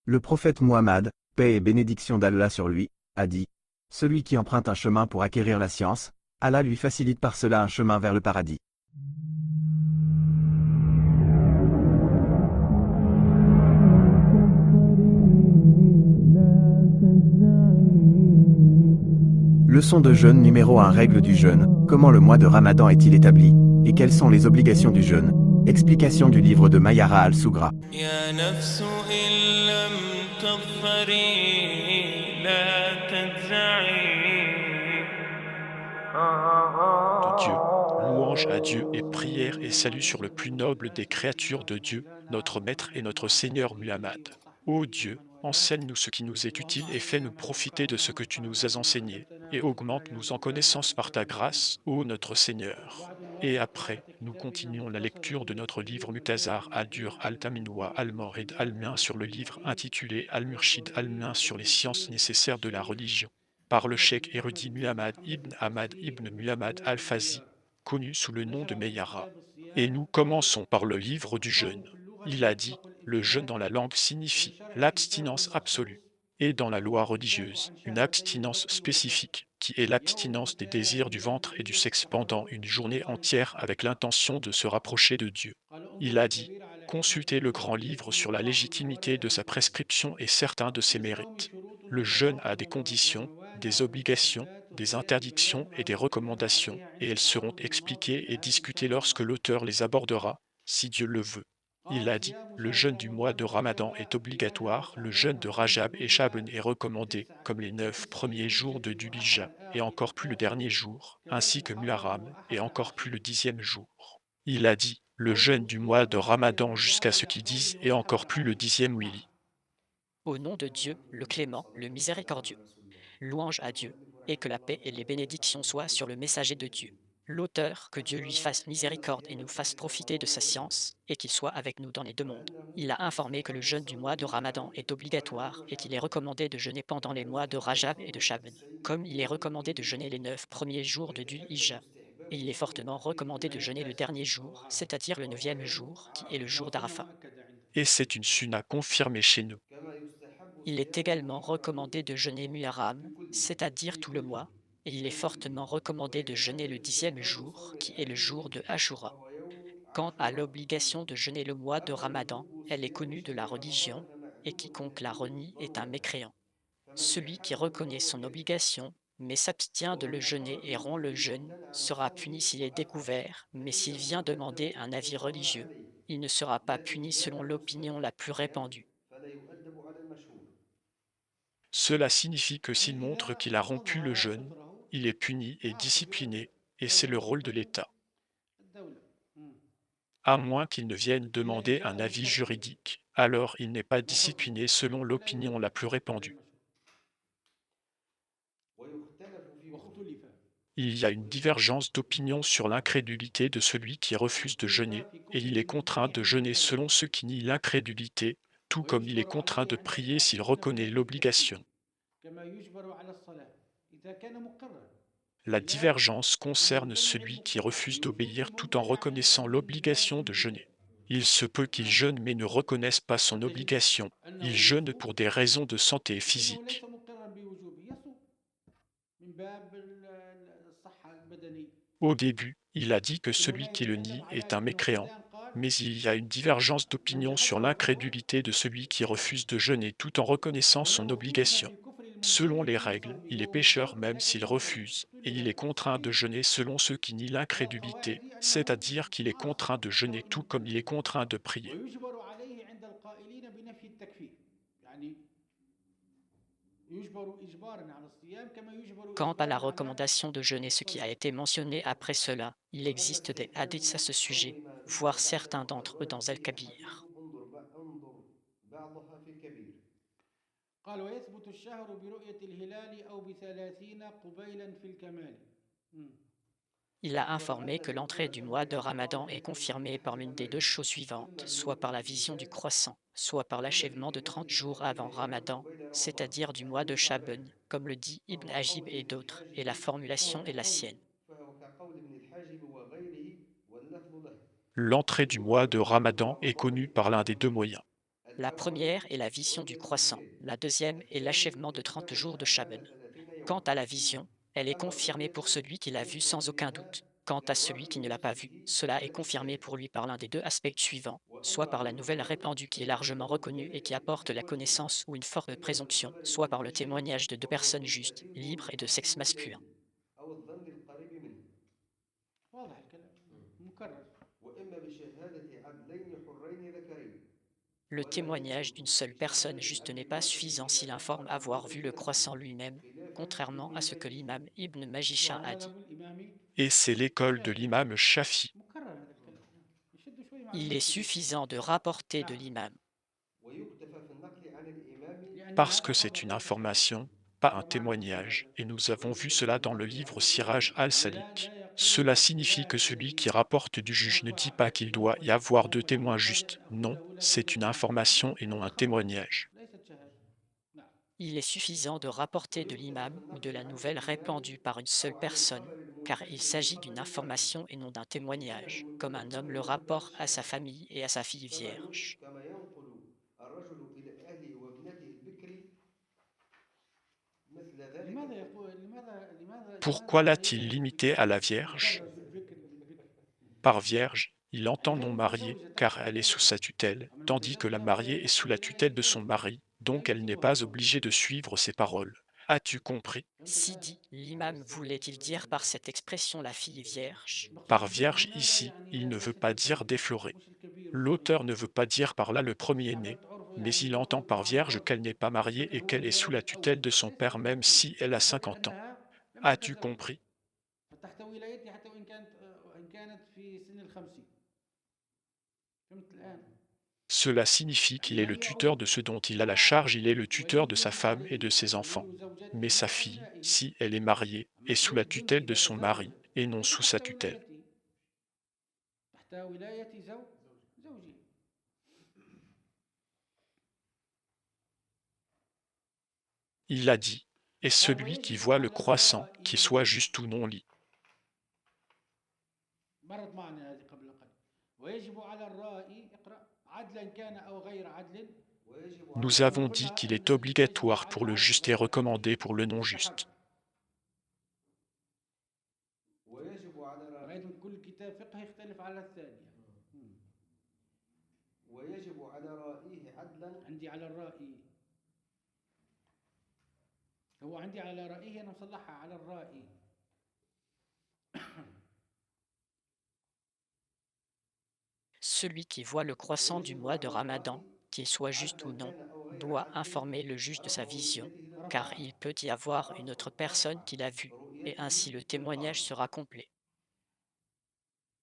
Le prophète Muhammad, paix et bénédiction d'Allah sur lui, a dit: Celui qui emprunte un chemin pour acquérir la science, Allah lui facilite par cela un chemin vers le paradis. Leçon de jeûne numéro 1. Règle du jeûne. Comment le mois de Ramadan est-il établi? Et quelles sont les obligations du jeûne? Explication du livre de Mayara al-Sougra. يا نفس إن لم تظفري لا تجزعي. De Dieu. Louange à Dieu et prière et salut sur le plus noble des créatures de Dieu, notre Maître et notre Seigneur Muhammad. Ô Dieu, enseigne-nous ce qui nous est utile et fais-nous profiter de ce que tu nous as enseigné, et augmente-nous en connaissance par ta grâce, ô notre Seigneur. Et après, nous continuons la lecture de notre livre Mu'tazar al-Dur al-Taminwa al-Morid al-Mien sur le livre intitulé Al-Murshid al-Mien sur les sciences nécessaires de la religion, par le cheikh érudit Muhammad ibn Ahmad ibn Muhammad al-Fazi, connu sous le nom de Meyara. Et nous commençons par le livre du jeûne. Il a dit: le jeûne dans la langue signifie l'abstinence absolue, et dans la loi religieuse, une abstinence spécifique, qui est l'abstinence des désirs du ventre et du sexe pendant une journée entière avec l'intention de se rapprocher de Dieu. Il a dit: consultez le grand livre sur la légitimité de sa prescription et certains de ses mérites. Le jeûne a des conditions, des obligations, des interdictions et des recommandations, et elles seront expliquées et discutées lorsque l'auteur les abordera, si Dieu le veut. Il a dit: le jeûne du mois de Ramadan est obligatoire, le jeûne de Rajab et Chaban est recommandé, comme les 9 premiers jours de Dhul-Hijjah, et encore plus le dernier jour, ainsi que Muharram, et encore plus le 10e jour. Il a dit: le jeûne du mois de Ramadan jusqu'à ce qu'ils disent, et encore plus le 10e Wili. Au nom de Dieu, le clément, le miséricordieux. Louange à Dieu, et que la paix et les bénédictions soient sur le messager de Dieu. L'auteur, que Dieu lui fasse miséricorde et nous fasse profiter de sa science, et qu'il soit avec nous dans les deux mondes. Il a informé que le jeûne du mois de Ramadan est obligatoire et qu'il est recommandé de jeûner pendant les mois de Rajab et de Chaban, comme il est recommandé de jeûner les 9 premiers jours de Dhul-Hijjah. Et il est fortement recommandé de jeûner le dernier jour, c'est-à-dire le 9e jour, qui est le jour d'Arafat. Et c'est une sunna confirmée chez nous. Il est également recommandé de jeûner Muharram, c'est-à-dire tout le mois, et il est fortement recommandé de jeûner le 10e jour, qui est le jour de Ashura. Quant à l'obligation de jeûner le mois de Ramadan, elle est connue de la religion, et quiconque la renie est un mécréant. Celui qui reconnaît son obligation, mais s'abstient de le jeûner et rompt le jeûne, sera puni s'il est découvert, mais s'il vient demander un avis religieux, il ne sera pas puni selon l'opinion la plus répandue. Cela signifie que s'il montre qu'il a rompu le jeûne, il est puni et discipliné, et c'est le rôle de l'État, à moins qu'il ne vienne demander un avis juridique. Alors il n'est pas discipliné selon l'opinion la plus répandue. Il y a une divergence d'opinion sur l'incrédulité de celui qui refuse de jeûner, et il est contraint de jeûner selon ceux qui nient l'incrédulité, tout comme il est contraint de prier s'il reconnaît l'obligation. La divergence concerne celui qui refuse d'obéir tout en reconnaissant l'obligation de jeûner. Il se peut qu'il jeûne mais ne reconnaisse pas son obligation. Il jeûne pour des raisons de santé physique. Au début, il a dit que celui qui le nie est un mécréant, mais il y a une divergence d'opinion sur l'incrédulité de celui qui refuse de jeûner tout en reconnaissant son obligation. Selon les règles, il est pécheur même s'il refuse, et il est contraint de jeûner selon ceux qui nient l'incrédulité, c'est-à-dire qu'il est contraint de jeûner tout comme il est contraint de prier. Quant à la recommandation de jeûner ce qui a été mentionné après cela, il existe des hadiths à ce sujet, voire certains d'entre eux dans Al-Kabir. Il a informé que l'entrée du mois de Ramadan est confirmée par l'une des deux choses suivantes, soit par la vision du croissant, soit par l'achèvement de 30 jours avant Ramadan, c'est-à-dire du mois de Chaban, comme le dit Ibn Ajib et d'autres, et la formulation est la sienne. L'entrée du mois de Ramadan est connue par l'un des deux moyens. La première est la vision du croissant, la deuxième est l'achèvement de 30 jours de Shaban. Quant à la vision, elle est confirmée pour celui qui l'a vue sans aucun doute. Quant à celui qui ne l'a pas vue, cela est confirmé pour lui par l'un des deux aspects suivants, soit par la nouvelle répandue qui est largement reconnue et qui apporte la connaissance ou une forte présomption, soit par le témoignage de deux personnes justes, libres et de sexe masculin. أو الظن القريب منه. واضح الكلام. مم. مكرر. وإما بشهادة عدلين حرين ذكرين. Le témoignage d'une seule personne juste n'est pas suffisant s'il informe avoir vu le croissant lui-même, contrairement à ce que l'imam Ibn Majisha a dit. ومذهب الإمامي Et c'est l'école de الشافعي l'imam Shafi, مكرر هذا الكلام. يشدوا شوي مع Il est المسلمين suffisant de rapporter de l'imam. ويكتفى في النقل عن الإمام لأن parce هذا que c'est معنى une الشافعي information, pas un ومعنى témoignage, الشافعي et nous avons vu cela dans le livre Siraj فلان al-Salik. لا يقول Cela signifie فلان que celui الذي qui rapporte du juge ne dit pas qu'il doit y avoir deux témoins justes. Non, c'est une information et non un témoignage. ليست شهادة. نعم. Il est suffisant de rapporter de l'imam ou de la nouvelle répandue par une seule personne, car il s'agit d'une information et non d'un témoignage, comme un homme le rapporte à sa famille et à sa fille vierge. كما ينقل الرجل إلى أهله وابنته البكر مثل ذلك. لماذا يقول لماذا Pourquoi لماذا l'a-t-il limité à la Vierge? يكرر الذكر للبكر؟ Par Vierge, il entend non mariée, car elle est sous sa tutelle, tandis que la mariée est sous la tutelle de son mari, donc elle n'est pas obligée de suivre ses paroles. As-tu compris? Sidi, l'imam voulait-il dire par cette expression la fille vierge? Par Vierge ici, il ne veut pas dire déflorée. L'auteur ne veut pas dire par là le premier-né, mais il entend par Vierge qu'elle n'est pas mariée et qu'elle est sous la tutelle de son père même si elle a 50 ans. As-tu compris? فتحتوي ولايتي حتى وإن كانت في سن ال50. فهمت الآن؟ Cela signifie qu'il est le tuteur de ce dont il a la charge, il est le tuteur de sa femme et de ses enfants. Mais sa fille, si elle est mariée, est sous la tutelle de son mari et non sous sa tutelle. تحت ولاية زوجي. Il a dit, et celui qui voit le croissant, qu'il soit juste ou non lit. مرت معنا هذه قبل قليل. ويجب على الرائي اقرأ عدلا كان أو غير عدل. Nous avons dit qu'il est obligatoire pour le juste et recommandé pour le non juste. ويجب على رأيتم كل كتاب فقه يختلف على الثانية. ويجب على رائيه عدلا. عندي على الرائي. هو عندي على رأيه أنا مصلحها على الرائي. Celui qui voit le croissant du mois de Ramadan, qu'il soit juste ou non, doit informer le juge de sa vision, car il peut y avoir une autre personne qui l'a vu, et ainsi le témoignage sera complet.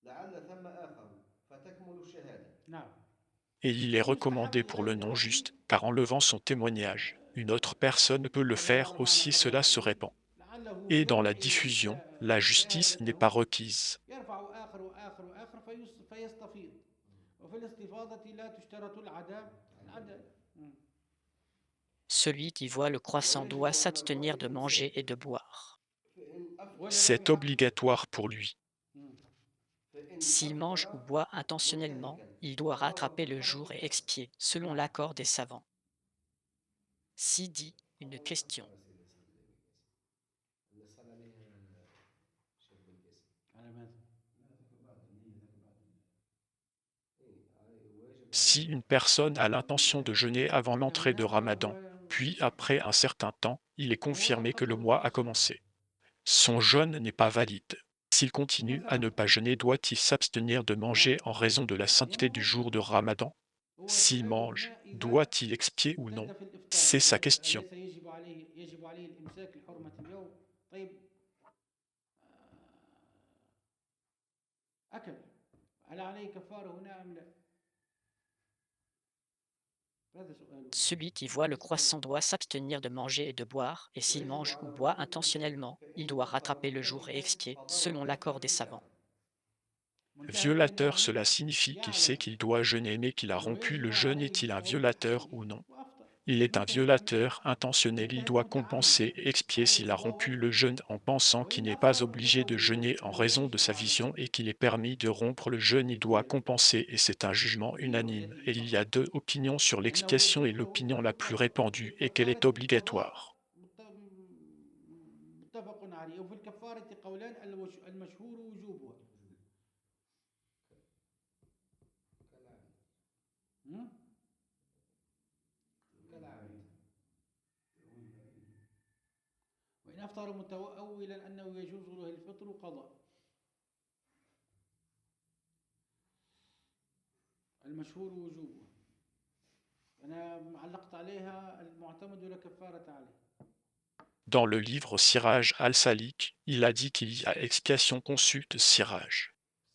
لعل ثم آخر فتكمل الشهادة. نعم. Et il est recommandé pour le non juste, car en levant son témoignage, une autre personne peut le faire aussi, cela se répand. لعله Et dans la يرجع diffusion, إلى la justice n'est pas requise. يرفع آخر وآخر وآخر فيستفيض. وفي الاستفاضة لا تشترط العدل. Celui qui voit le croissant doit s'abstenir de manger et de boire. C'est obligatoire pour lui. S'il mange ou boit intentionnellement, il doit rattraper le jour et expier, selon l'accord des savants. Sidi, une question. Si une personne a l'intention de jeûner avant l'entrée de Ramadan, puis après un certain temps, il est confirmé que le mois a commencé. Son jeûne n'est pas valide. S'il continue à ne pas jeûner, doit-il s'abstenir de manger en raison de la sainteté du jour de Ramadan? S'il mange, doit-il expier ou non? C'est sa question. يجب عليه الإمساك لحرمة اليوم. طيب أكل هل عليه كفارة هنا أم لا؟ هذا سؤال. Celui qui voit le croissant doit s'abstenir de manger et de boire, et s'il mange ou boit intentionnellement, il doit rattraper le jour et expier, selon l'accord des savants. Violateur, cela signifie qu'il sait qu'il doit jeûner mais qu'il a rompu le jeûne. Est-il un violateur ou non? Il est un violateur intentionnel, il doit compenser et expier s'il a rompu le jeûne en pensant qu'il n'est pas obligé de jeûner en raison de sa vision et qu'il est permis de rompre le jeûne, il doit compenser et c'est un jugement unanime. Et il y a deux opinions sur l'expiation et l'opinion la plus répandue est qu'elle est obligatoire. متفق عليه. وفي الكفارة قولان، المشهور وجوبها. م? وإن أفطر متأولا أنه يجوز له الفطر قضاء. المشهور وجوبها. أنا علقت عليها المعتمد ولا كفارة عليه. Dans le livre Siraj al-Salik, il a dit qu'il y a expiation consulte Siraj.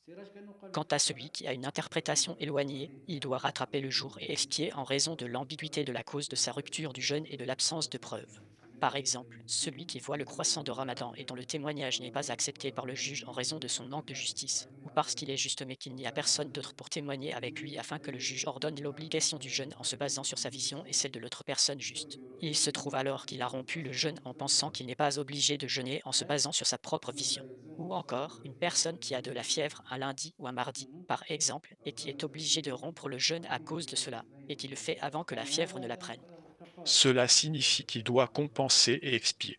السراج كأنه قال Quant à celui qui a une interprétation éloignée, il doit rattraper le jour et expier en raison de l'ambiguïté de la cause de sa rupture du jeûne et de l'absence de preuves. Par exemple, celui qui voit le croissant de Ramadan et dont le témoignage n'est pas accepté par le juge en raison de son manque de justice, ou parce qu'il est juste mais qu'il n'y a personne d'autre pour témoigner avec lui afin que le juge ordonne l'obligation du jeûne en se basant sur sa vision et celle de l'autre personne juste. Il se trouve alors qu'il a rompu le jeûne en pensant qu'il n'est pas obligé de jeûner en se basant sur sa propre vision. Ou encore, une personne qui a de la fièvre un lundi ou un mardi, par exemple, et qui est obligée de rompre le jeûne à cause de cela, et qui le fait avant que la fièvre ne la prenne. كفارة. Cela signifie qu'il doit compenser et expier.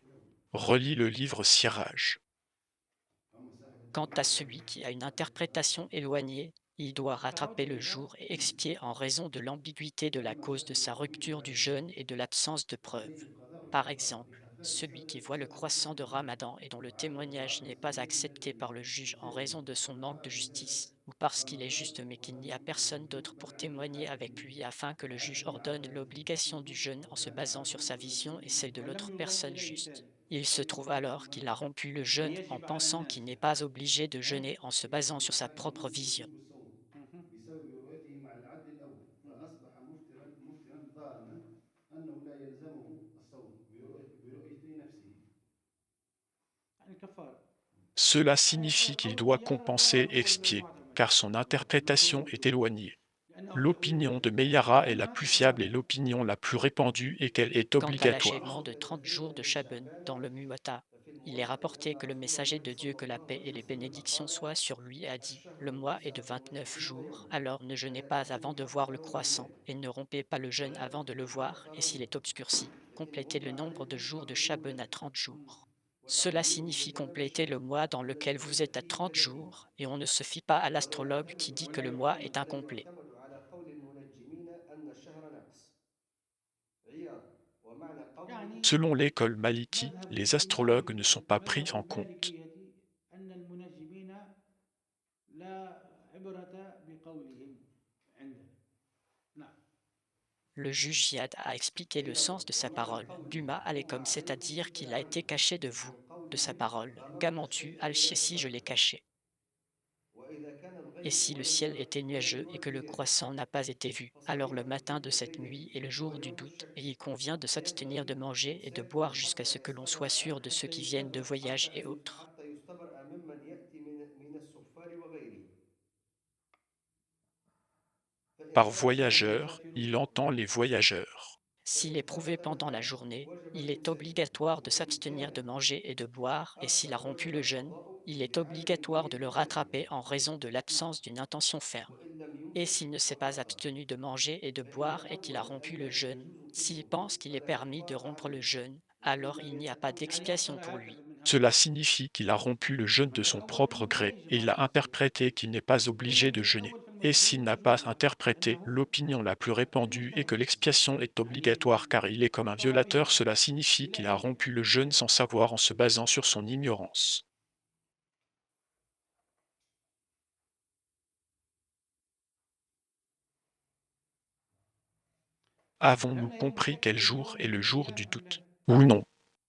Relis le livre Siraj. Quant à celui qui a une interprétation éloignée, il doit rattraper le jour et expier en raison de l'ambiguïté de la cause de sa rupture du jeûne et de l'absence de preuves. Par exemple, celui qui voit le croissant de Ramadan et dont le témoignage n'est pas accepté par le juge en raison de son manque de justice, ou parce qu'il est juste mais qu'il n'y a personne d'autre pour témoigner avec lui afin que le juge ordonne l'obligation du jeûne en se basant sur sa vision et celle de l'autre personne juste. Il se trouve alors qu'il a rompu le jeûne en فيجب على pensant الناس qu'il n'est pas obligé de jeûner en se basant sur sa propre vision. مهم. بسبب رؤيته مع العدل الأول، فأصبح مفترا ظالما أنه لا يلزمه الصوم برؤية نفسه. الكفارة. Cela signifie qu'il doit compenser et expier, car son interprétation est éloignée. L'opinion de Meillara est la plus fiable et l'opinion la plus répandue est qu'elle est Quant à l'achèvement obligatoire. de 30 jours de Shaban dans le Muwatta, il est rapporté que le messager de Dieu, que la paix et les bénédictions soient sur lui, a dit: Le mois est de 29 jours, alors ne jeûnez pas avant de voir le croissant, et ne rompez pas le jeûne avant de le voir, et s'il est obscurci, complétez le nombre de jours de Shaban à 30 jours. Cela signifie compléter le mois dans lequel vous êtes à 30 jours, et on ne se fie pas à l'astrologue qui dit que le mois est incomplet. يعتمد على قول المنجمين أن الشهر ناقص. عياض ومعنى قوله Selon l'école Maliki, مذهب les astrologues ne sont pas pris مذهب en compte. المالكية أن المنجمين لا عبرة بقولهم عندنا. نعم. Le juge Ziad a expliqué le sens de sa parole. Buma alaykum, c'est-à-dire qu'il a été caché de vous, de sa parole. Gamantu al-Shessi, je l'ai caché. وإذا كان Et الغيب si le ciel était nuageux et que le croissant n'a pas été vu, alors le matin de cette nuit est le jour du doute, et il convient de s'abstenir de manger et de boire jusqu'à ce que l'on soit sûr de ceux qui viennent de voyage et autres. حتى يستبرأ ممن يأتي من السفار وغيرهم. Par voyageur, il entend les voyageurs. S'il est prouvé pendant la journée, il est obligatoire de s'abstenir de manger et de boire, et s'il a rompu le jeûne, il est obligatoire de le rattraper en raison de l'absence d'une intention ferme. وإن لم Et يمكن s'il ne s'est pas abstenu de manger et de boire et qu'il a rompu le jeûne, s'il pense qu'il est permis de rompre le jeûne, alors il n'y a pas d'expiation pour lui. Cela signifie qu'il a rompu le jeûne de son propre gré et il a interprété qu'il n'est pas obligé de jeûner. Et s'il n'a pas interprété, l'opinion la plus répandue est que l'expiation est obligatoire car il est comme un violateur, cela signifie qu'il a rompu le jeûne sans savoir en se basant sur son ignorance. Avons-nous compris quel jour est le jour du doute? Ou non?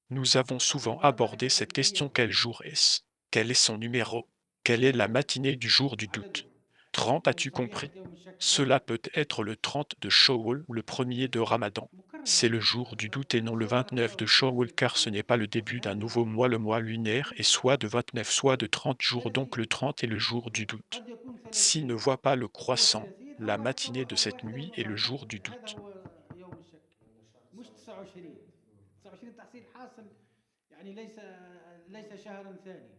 Nous avons souvent abordé cette question: quel jour est-ce? Quel est son numéro? Quelle est la matinée du jour du doute? 30, as-tu compris? Cela peut être le 30 de Shawwal ou le premier de Ramadan. C'est le jour du doute et non le 29 de Shawwal car ce n'est pas le début d'un nouveau mois. Le mois lunaire est soit de 29 soit de 30 jours, donc le 30 est le jour du doute. S'il ne voit pas le croissant, la matinée de cette nuit est le jour du doute. هذا هو يوم الشك. 29 29 تحصيل حاصل، يعني ليس شهرا ثاني،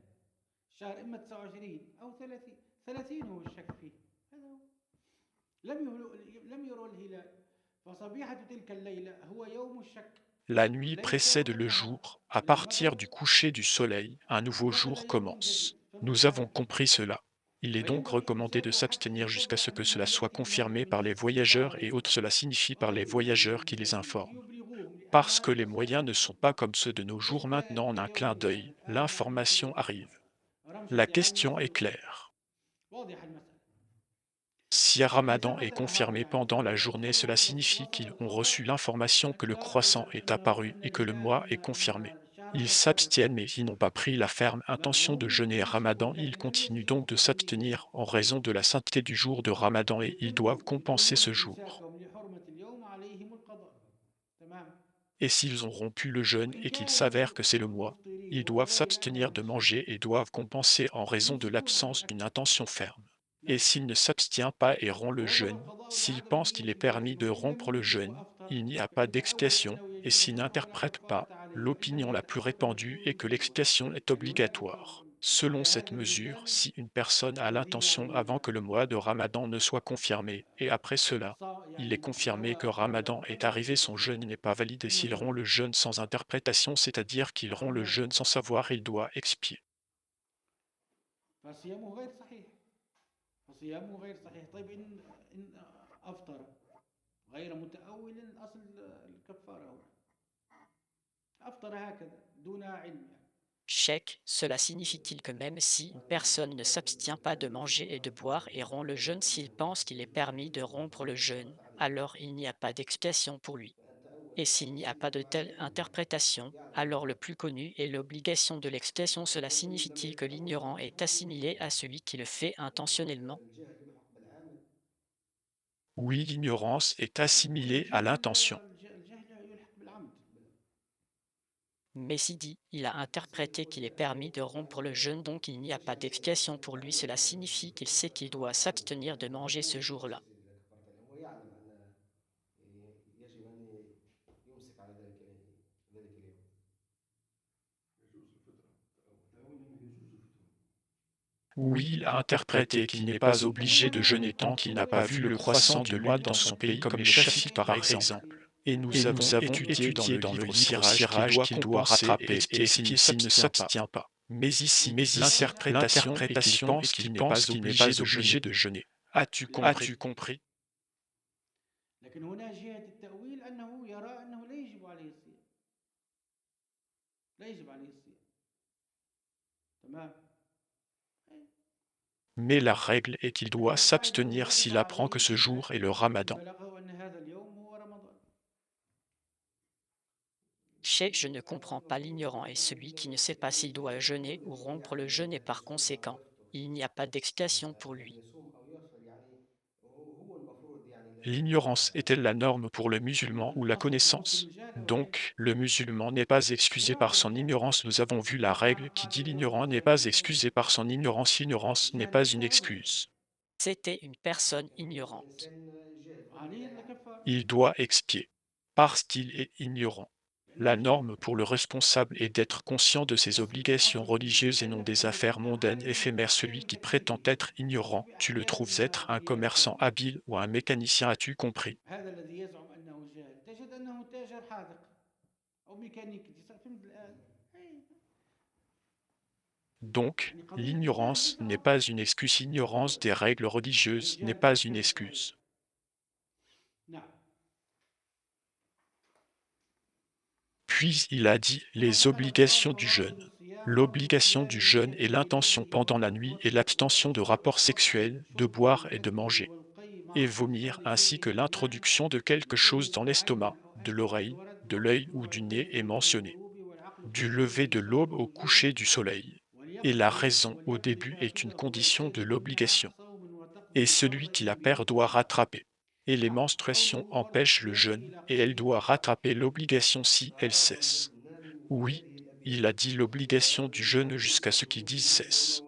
الشهر إما 29 أو 30. 30 هو الشك فيه، هذا هو. لم يروا الهلال، فصبيحة تلك الليلة هو يوم الشك، La nuit ليس précède يوم le النهار. jour. À المرأة partir du coucher du soleil, un nouveau دخل jour يوم جديد، commence. Nous avons فانتهى. compris cela. Il est donc فينبغي recommandé de إنزال s'abstenir jusqu'à ce que cela المهلة soit confirmé par les voyageurs et الاستيقاظ. autres. Cela signifie par les voyageurs qui les informent. يبلغوهم Parce que لأنها les moyens ne تصح sont pas comme ceux de nos jours maintenant en un clin d'œil, الآن نحن l'information في arrive. رمشة La question est المسألة، claire. واضحة المسألة. Si un إن ramadan est ثبت النهار confirmé يعني pendant la ثبت journée, cela signifie qu'ils ont reçu وصل l'information que le croissant est apparu أن et que le الهلال mois est confirmé. الشهر Ils قد s'abstiennent mais ils n'ont pas pris la ferme intention de هم jeûner Ramadan. يشكون Ils لكن لم continuent يشكوا donc في de حرمته، s'abstenir en raison de la sainteté du jour de Ramadan et ils doivent compenser ce jour. إمساكهم لحرمة اليوم عليهم القضاء. تمام. Et s'ils ont rompu le jeûne وإن et qu'il كانوا s'avère que c'est le mois, مفطرين ils doivent وروي s'abstenir عنهم de الشك manger et doivent compenser en raison de يمسكون عن l'absence الأكل. d'une intention ferme. Et نعم. s'il ne s'abstient pas et rompt le ووجب jeûne, القضاء s'il لعدم pense qu'il est نية permis الجزم، de فإن لم rompre le ينوي jeûne, وأفطر il n'y a pas فتأول d'expiation, أنه et يجب s'il القضاء فلا n'interprète كفارة pas, عليه، l'opinion فإنه la plus يتحقق répandue est المشهور que في اللغة. l'expiation est يعني هناك فرق obligatoire. Selon على cette هذا mesure, المثال si une personne a الذي l'intention يعني avant que le mois de Ramadan ne soit confirmé, et après cela, il est يعني confirmé que هو Ramadan est بدأ arrivé, son jeûne n'est pas valide et s'il rompt المجرد، le jeûne sans interprétation, c'est-à-dire qu'il rompt le jeûne sans savoir, il doit expier. فصيامه غير صحيح، فصيامه غير صحيح. طيب إن أفطر غير متأول، أصل الكفارة هنا أفطر هكذا دون علم يعني. Chèque, cela signifie-t-il que même si une personne ne s'abstient pas de manger et de boire et rompt le jeûne s'il pense qu'il est permis de rompre le jeûne, alors il n'y a pas d'expiation pour lui. Et s'il n'y a pas de telle interprétation, alors le plus connu est l'obligation de l'expiation. Cela signifie-t-il que l'ignorant est assimilé à celui qui le fait intentionnellement? Oui, l'ignorance est assimilée à l'intention. الجهل يلحق بالعمد. Messi dit, il a interprété qu'il est permis de rompre le jeûne, donc il n'y a pas d'expiation pour lui. Cela signifie qu'il sait qu'il doit s'abstenir de manger ce jour-là. هو يعلم أن يجب أن يمسك على ذلك اليوم. Oui, il a interprété qu'il n'est pas obligé de jeûner tant qu'il n'a pas vu le croissant du mois dans son pays, comme les Chafites par exemple. Et nous avons étudié dans le livre Siraj qu'il doit rattraper et s'il ne s'abstient pas. Mais ici, l'interprétation est qu'il pense qu'il n'est pas obligé de jeûner. As-tu compris? لكن هنا جهة التأويل أنه يرى أنه لا يجب عليه الصيام، لا يجب عليه الصيام. تمام. Mais la règle est qu'il doit s'abstenir s'il apprend que ce jour est le Ramadan. بلغه أن هذا اليوم هو رمضان. Je ne comprends pas l'ignorant et celui qui ne sait pas s'il doit jeûner ou rompre le jeûne et par conséquent, il n'y a pas d'expiation pour lui. يصوم أو يفطر يعني هو المفروض يعني L'ignorance est-elle la norme pour le musulman ou la connaissance? Donc, le musulman n'est pas excusé par son ignorance. Nous avons vu la règle qui dit l'ignorant n'est pas excusé par son ignorance. L'ignorance n'est pas une excuse. C'était une personne ignorante. إنسان جاهل. عليه الكفارة. Il doit expier parce qu'il est ignorant. La norme pour le responsable est d'être conscient de ses obligations religieuses et non des affaires mondaines éphémères. Celui qui prétend être ignorant, tu le trouves être un commerçant habile ou un mécanicien, as-tu compris? هذا الذي يزعم أنه جاهل تجد أنه تاجر حاذق أو ميكانيكي. فهمت الآن؟ أي. Donc, l'ignorance n'est pas une excuse. L'ignorance des règles religieuses n'est pas une excuse. نعم. Puis il a dit les obligations du jeûne. L'obligation du jeûne est l'intention pendant la nuit et l'abstention de rapports sexuels, de boire et de manger, et vomir, ainsi que l'introduction de quelque chose dans l'estomac, de l'oreille, de l'œil ou du nez est mentionnée, du lever de l'aube au coucher du soleil. Et la raison au début est une condition de l'obligation. Et celui qui la perd doit rattraper. Et les menstruations empêchent le jeûne, et elle doit rattraper l'obligation si elle cesse. Oui, il a dit l'obligation du jeûne jusqu'à ce qu'il dise cesse.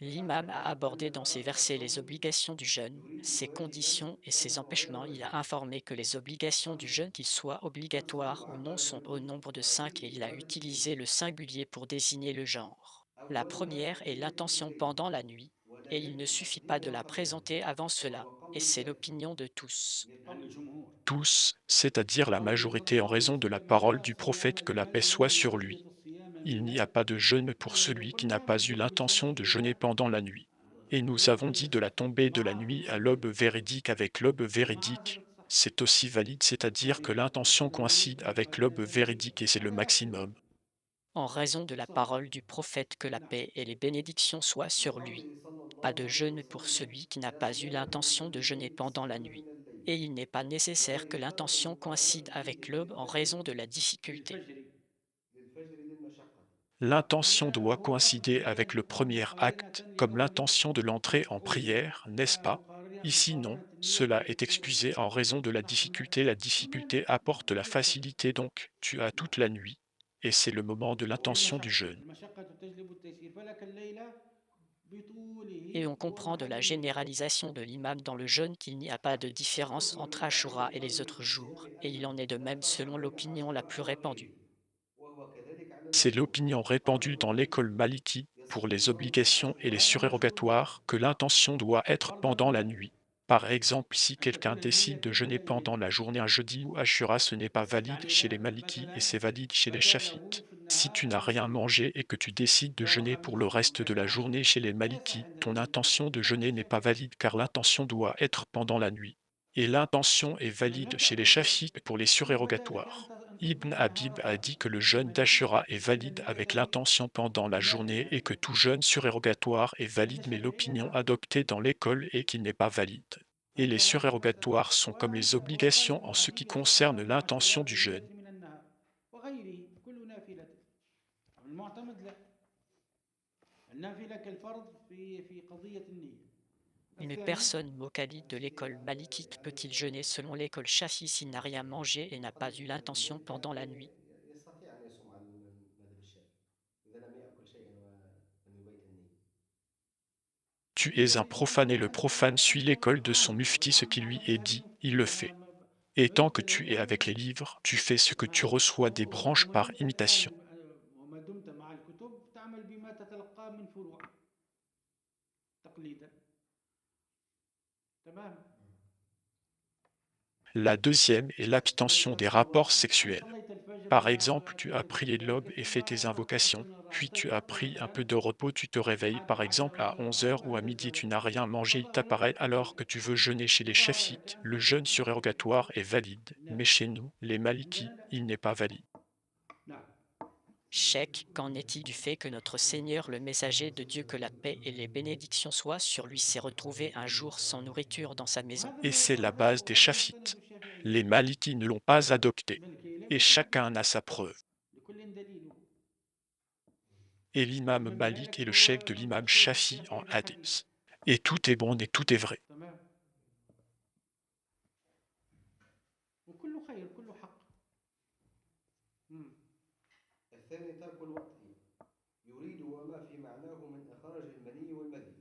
L'imam a abordé dans ces versets les obligations du jeûne, ses conditions et ses empêchements. Il a informé que les obligations du jeûne, qu'ils soient obligatoires ou non, sont au nombre de cinq et il a utilisé le singulier pour désigner le genre. La première est l'intention pendant la nuit, et il ne suffit pas de la présenter avant cela, et c'est l'opinion de tous. عن الجمهور. Tous, c'est-à-dire la majorité en raison de la parole du prophète que la paix soit sur lui. Il n'y a pas de jeûne pour celui qui n'a pas eu l'intention de jeûner pendant la nuit. Et nous avons dit de la tombée de la nuit à l'aube véridique avec l'aube véridique. C'est aussi valide, c'est-à-dire que l'intention coïncide avec l'aube véridique et c'est le maximum. En raison de la parole du prophète que la paix et les bénédictions soient sur lui. Pas de jeûne pour celui qui n'a pas eu l'intention de jeûner pendant la nuit. Et il n'est pas nécessaire que l'intention coïncide avec l'aube en raison de la difficulté. للفجر. L'intention doit coïncider avec le premier acte, comme l'intention de l'entrée en prière, n'est-ce pas? Ici non, cela est excusé en raison de la difficulté. La difficulté apporte la facilité, donc tu as toute la nuit, et c'est le moment de l'intention du jeûne. المشقة تجلب التيسير فلك الليلة بطوله Et on comprend de la généralisation de l'imam dans le jeûne qu'il n'y a pas de différence entre Ashura et les autres jours, et il en est de même selon l'opinion la plus répandue. C'est l'opinion répandue dans l'école maliki pour les obligations et les surérogatoires que l'intention doit être pendant la nuit. Par exemple, si quelqu'un décide de jeûner pendant la journée un jeudi ou Ashura, ce n'est pas valide chez les malikis et c'est valide chez les chafites. Si tu n'as rien mangé et que tu décides de jeûner pour le reste de la journée chez les malikis, ton intention de jeûner n'est pas valide car l'intention doit être pendant la nuit. Et l'intention est valide chez les chafites pour les surérogatoires. Ibn Habib a dit que le jeûne d'Ashura est valide avec l'intention pendant la journée et que tout jeûne surérogatoire est valide, mais l'opinion adoptée dans l'école est qu'il n'est pas valide. Et les surérogatoires sont comme les obligations en ce qui concerne l'intention du jeûne. من النهار وغيره كل نافلة. المعتمد لا. النافلة كالفرض في قضية النية. Une الثاني personne mokhalite de l'école malikite peut-il jeûner selon l'école chafi s'il n'a rien mangé et n'a pas eu l'intention pendant la nuit? يستطيع أن يصوم على المذهب الشافعي إذا لم يأكل شيئا ولم يبيت النية. Tu es un profane et le profane suit l'école de son mufti, ce qui lui est dit, il le fait. Et tant que tu es avec les livres, tu fais ce que tu reçois des branches par imitation. وما دمت مع الكتب تعمل بما تتلقاه من فروع تقليدا. تمام. La deuxième est l'abstention des rapports sexuels. صليت الفجر Par exemple, tu as prié l'aube et fait tes invocations, puis tu as pris un peu de repos, tu te réveilles par exemple à 11 heures ou à midi, tu n'as rien mangé, il t'apparaît alors que tu veux jeûner chez les chafites. Le jeûne surérogatoire est valide, mais chez nous, les malikis, il n'est pas valide. نعم. Cheikh, qu'en est-il du fait que notre Seigneur, le messager de Dieu, que la paix et les bénédictions soient sur lui, s'est retrouvé un jour sans nourriture dans sa maison? Et c'est la base des chafites. Les malikis ne l'ont pas adopté, et chacun a sa preuve. لكل دليل. Et l'imam Malik est le chef de l'imam Shafi en hadith. Et tout est bon et tout est vrai. تمام. وكله خير كله حق. مم. الثاني ترك الوقت يريد وما في معناه من إخراج المني والمذي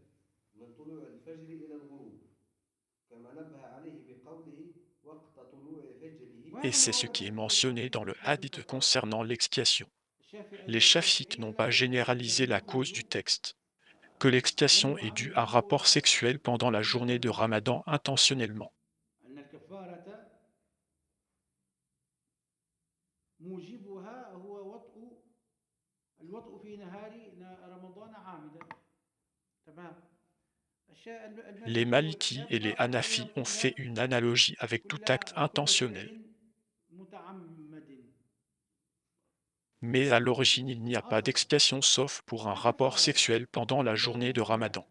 من طلوع الفجر إلى الغروب كما نبه عليه بقوله وقت طلوع فجره. Et c'est ce qui est mentionné dans le hadith concernant l'expiation. الشافعي Les chafites n'ont pas généralisé la cause du texte, que l'expiation est due à un rapport sexuel pendant la journée de Ramadan intentionnellement. أن الكفارة موجبها هو الوطء في نهار رمضان عامدا. تمام. Les Malikis et les Hanafis ont fait une analogie avec tout acte intentionnel. Mais à l'origine, il n'y a pas d'expiation sauf pour un rapport sexuel pendant la journée de Ramadan.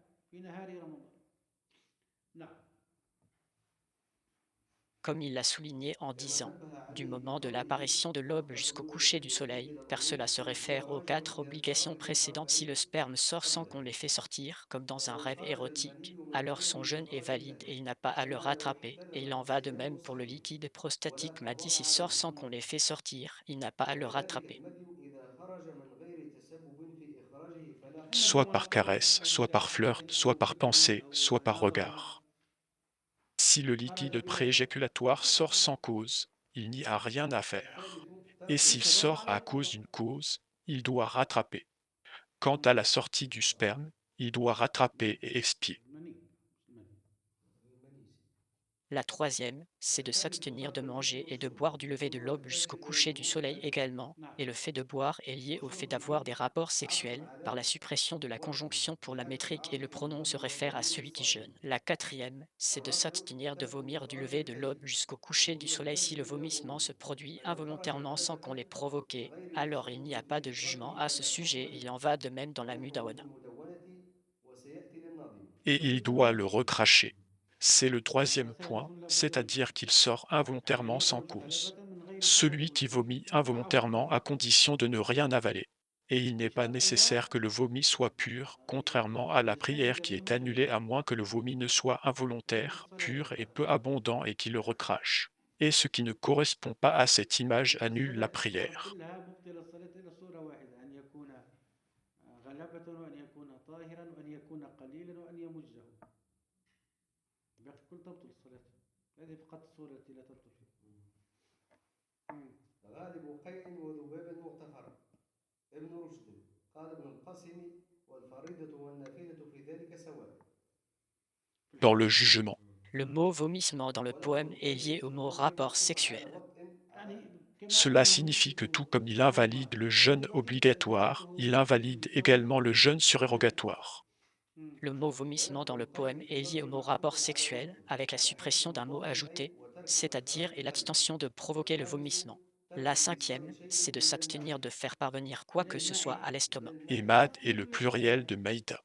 Comme il l'a souligné en disant, du moment de l'apparition de l'aube jusqu'au coucher du soleil, car cela se réfère aux 4 obligations précédentes. Si le sperme sort sans qu'on l'ait fait sortir, comme dans un rêve érotique, alors son jeûne est valide et il n'a pas à le rattraper, et il en va de même pour le liquide prostatique. M'a dit, s'il sort sans qu'on l'ait fait sortir, il n'a pas à le rattraper. soit par caresse, soit par flirt, soit par pensée, soit par regard. Si le liquide prééjaculatoire sort sans cause, il n'y a rien à faire. Et s'il sort à cause d'une cause, il doit rattraper. Quant à la sortie du sperme, il doit rattraper et expier. La troisième, c'est de s'abstenir de manger et de boire du lever de l'aube jusqu'au coucher du soleil également, et le fait de boire est lié au fait d'avoir des rapports sexuels, par la suppression de la conjonction pour la métrique et le pronom se réfère à celui qui jeûne. La quatrième, c'est de s'abstenir de vomir du lever de l'aube jusqu'au coucher du soleil si le vomissement se produit involontairement sans qu'on l'ait provoqué, alors il n'y a pas de jugement à ce sujet, il en va de même dans la Mudawana. Et il doit le recracher. C'est le troisième point, c'est-à-dire qu'il sort involontairement sans cause. Celui qui vomit involontairement à condition de ne rien avaler. Et il n'est pas nécessaire que le vomi soit pur, contrairement à la prière qui est annulée à moins que le vomi ne soit involontaire, pur et peu abondant et qui le recrache. Et ce qui ne correspond pas à cette image annule la prière. الكل تبطل الصلاة. هذه فقط الصورة التي لا تبطل فيها. غالب قيء وذباب مغتفر ابن رشد قال ابن القاسم والفريضة والنافلة في ذلك سواء. Dans le jugement. Le mot vomissement dans le poème est lié au mot rapport sexuel. Cela signifie que tout comme il invalide le jeûne obligatoire, il invalide également le jeûne surérogatoire. Le mot vomissement dans le poème est lié au mot rapport sexuel avec la suppression d'un mot ajouté, c'est-à-dire et l'abstention de provoquer le vomissement. La cinquième, c'est de s'abstenir de faire parvenir quoi que ce soit à l'estomac. Et Mad est le pluriel de Maïda.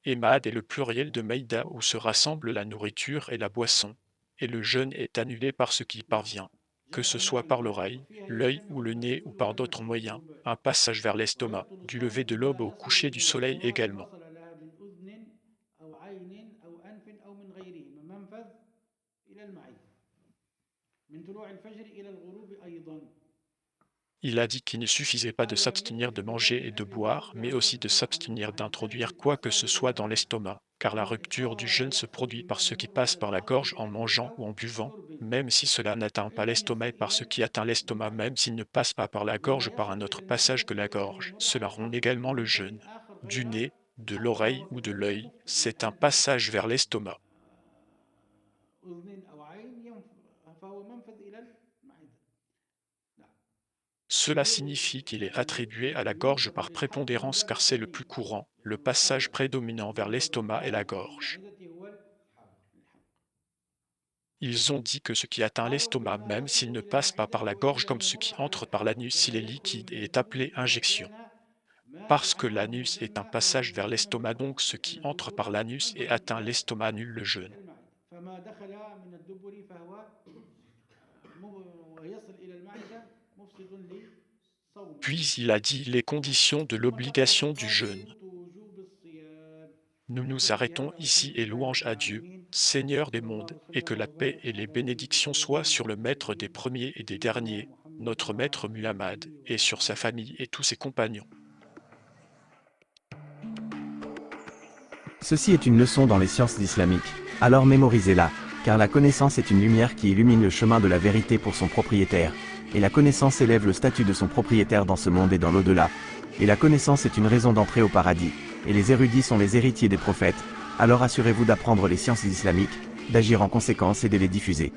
Emad est le pluriel de Maïda où se rassemblent la nourriture et la boisson, et le jeûne est annulé par ce qui parvient, que ce soit par l'oreille, l'œil ou le nez ou par d'autres moyens, un passage vers l'estomac, du lever de l'aube au coucher du soleil également. Il a dit qu'il ne suffisait pas de s'abstenir de manger et de boire, mais aussi de s'abstenir d'introduire quoi que ce soit dans l'estomac, car la rupture du jeûne se produit par ce qui passe par la gorge en mangeant ou en buvant, même si cela n'atteint pas l'estomac, et par ce qui atteint l'estomac, même s'il ne passe pas par la gorge par un autre passage que la gorge. Cela rompt également le jeûne. Du nez, de l'oreille ou de l'œil, c'est un passage vers l'estomac. Cela signifie qu'il est attribué à la gorge par prépondérance car c'est le plus courant, le passage prédominant vers l'estomac et la gorge. Ils ont dit que ce qui atteint l'estomac, même s'il ne passe pas par la gorge comme ce qui entre par l'anus s'il est liquide, est appelé injection. Parce que l'anus est un passage vers l'estomac, donc ce qui entre par l'anus et atteint l'estomac annule le jeûne. Puis il a dit les conditions de l'obligation du jeûne. Nous nous arrêtons ici et louange à Dieu, Seigneur des mondes, et que la paix et les bénédictions soient sur le maître des premiers et des derniers, notre maître Muhammad, et sur sa famille et tous ses compagnons. Ceci est une leçon dans les sciences islamiques, alors mémorisez-la, car la connaissance est une lumière qui illumine le chemin de la vérité pour son propriétaire, et la connaissance élève le statut de son propriétaire dans ce monde et dans l'au-delà, et la connaissance est une raison d'entrer au paradis, et les érudits sont les héritiers des prophètes, alors assurez-vous d'apprendre les sciences islamiques, d'agir en conséquence et de les diffuser.